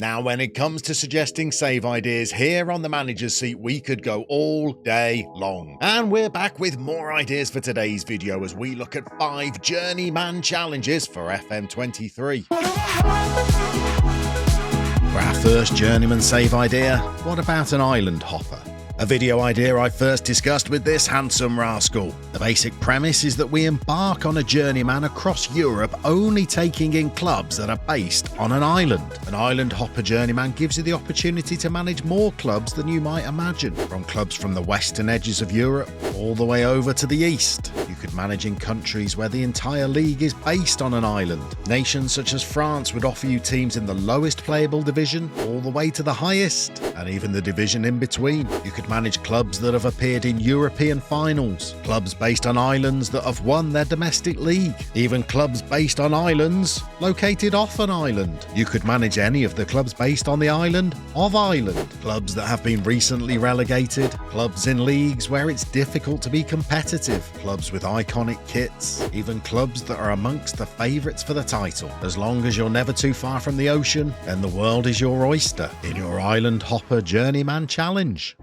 Now, when it comes to suggesting save ideas here on the manager's seat, we could go all day long. And we're back with more ideas for today's video as we look at 5 Journeyman challenges for FM23. For our first Journeyman save idea, what about an island hopper? A video idea I first discussed with this handsome rascal. The basic premise is that we embark on a journeyman across Europe, only taking in clubs that are based on an island. An island hopper journeyman gives you the opportunity to manage more clubs than you might imagine, from clubs from the western edges of Europe all the way over to the east. You could manage in countries where the entire league is based on an island. Nations such as France would offer you teams in the lowest playable division all the way to the highest, and even the division in between. You could manage clubs that have appeared in European finals, clubs based on islands that have won their domestic league, even clubs based on islands located off an island. You could manage any of the clubs based on the island of Ireland, clubs that have been recently relegated, clubs in leagues where it's difficult to be competitive, clubs with iconic kits, even clubs that are amongst the favourites for the title. As long as you're never too far from the ocean, then the world is your oyster in your Island Hopper Journeyman Challenge.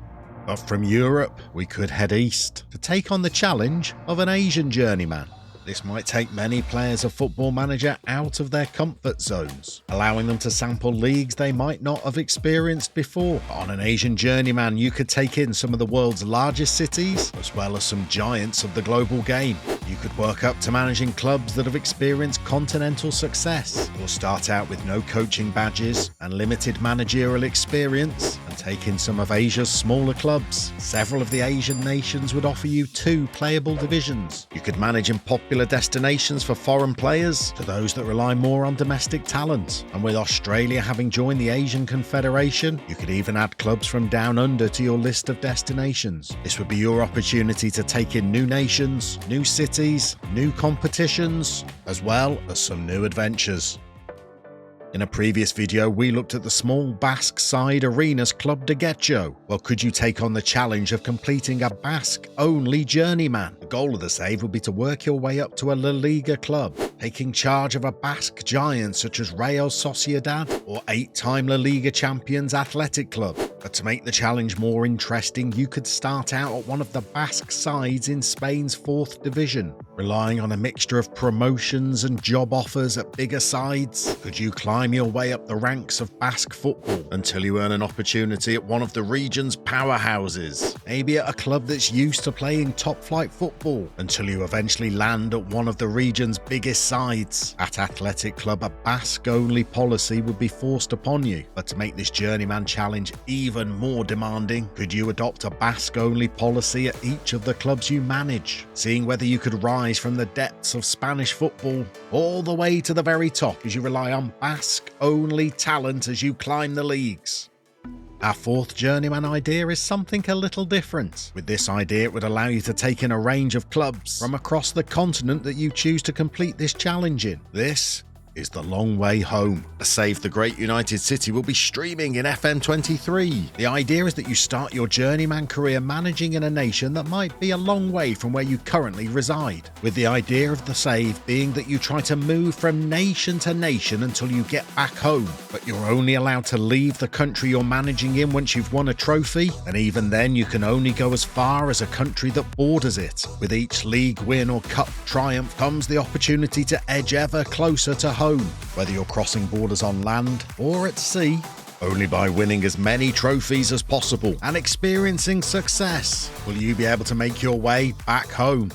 But from Europe, we could head east to take on the challenge of an Asian journeyman. This might take many players of Football Manager out of their comfort zones, allowing them to sample leagues they might not have experienced before. On an Asian journeyman, you could take in some of the world's largest cities, as well as some giants of the global game. You could work up to managing clubs that have experienced continental success, or start out with no coaching badges and limited managerial experience and take in some of Asia's smaller clubs. Several of the Asian nations would offer you 2 playable divisions. You could manage in popular destinations for foreign players to those that rely more on domestic talent. And with Australia having joined the Asian Confederation, you could even add clubs from down under to your list of destinations. This would be your opportunity to take in new nations, new cities, new competitions, as well as some new adventures. In a previous video, we looked at the small Basque side Arenas Club de Getxo. Well, could you take on the challenge of completing a Basque-only journeyman? The goal of the save would be to work your way up to a La Liga club, taking charge of a Basque giant such as Real Sociedad or 8-time La Liga champions Athletic Club. But to make the challenge more interesting, you could start out at one of the Basque sides in Spain's 4th division. Relying on a mixture of promotions and job offers at bigger sides, could you climb your way up the ranks of Basque football until you earn an opportunity at one of the region's powerhouses? Maybe at a club that's used to playing top-flight football, until you eventually land at one of the region's biggest sides. At Athletic Club, a Basque-only policy would be forced upon you, but to make this journeyman challenge even more demanding, could you adopt a Basque-only policy at each of the clubs you manage, seeing whether you could rise from the depths of Spanish football all the way to the very top as you rely on Basque-only talent as you climb the leagues. Our 4th journeyman idea is something a little different. With this idea, it would allow you to take in a range of clubs from across the continent that you choose to complete this challenge in. This is The Long Way Home. A Save the Great United City will be streaming in FM23. The idea is that you start your journeyman career managing in a nation that might be a long way from where you currently reside, with the idea of the save being that you try to move from nation to nation until you get back home, but you're only allowed to leave the country you're managing in once you've won a trophy, and even then you can only go as far as a country that borders it. With each league win or cup triumph comes the opportunity to edge ever closer to home, whether you're crossing borders on land or at sea. Only by winning as many trophies as possible and experiencing success will you be able to make your way back home.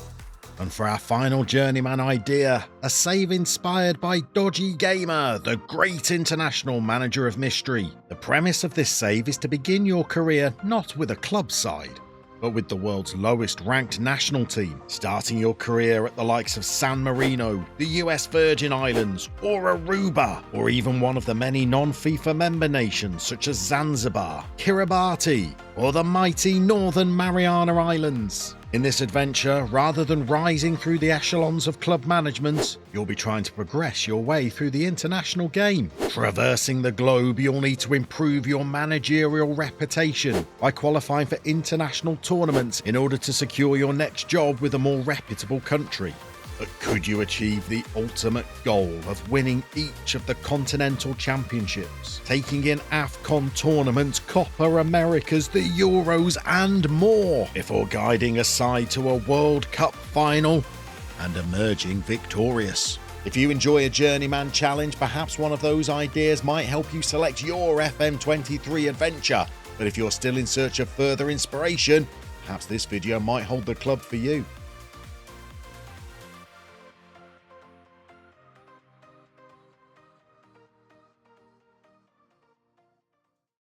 And for our final journeyman idea, a save inspired by DodgeeGamer, the great international manager of mystery. The premise of this save is to begin your career not with a club side, but with the world's lowest ranked national team, starting your career at the likes of San Marino, the US Virgin Islands, or Aruba, or even one of the many non-FIFA member nations such as Zanzibar, Kiribati, or the mighty Northern Mariana Islands. In this adventure, rather than rising through the echelons of club management, you'll be trying to progress your way through the international game. Traversing the globe, you'll need to improve your managerial reputation by qualifying for international tournaments in order to secure your next job with a more reputable country. But could you achieve the ultimate goal of winning each of the Continental Championships, taking in AFCON tournaments, Copa Americas, the Euros and more, before guiding a side to a World Cup final and emerging victorious? If you enjoy a Journeyman challenge, perhaps one of those ideas might help you select your FM23 adventure. But if you're still in search of further inspiration, perhaps this video might hold the club for you.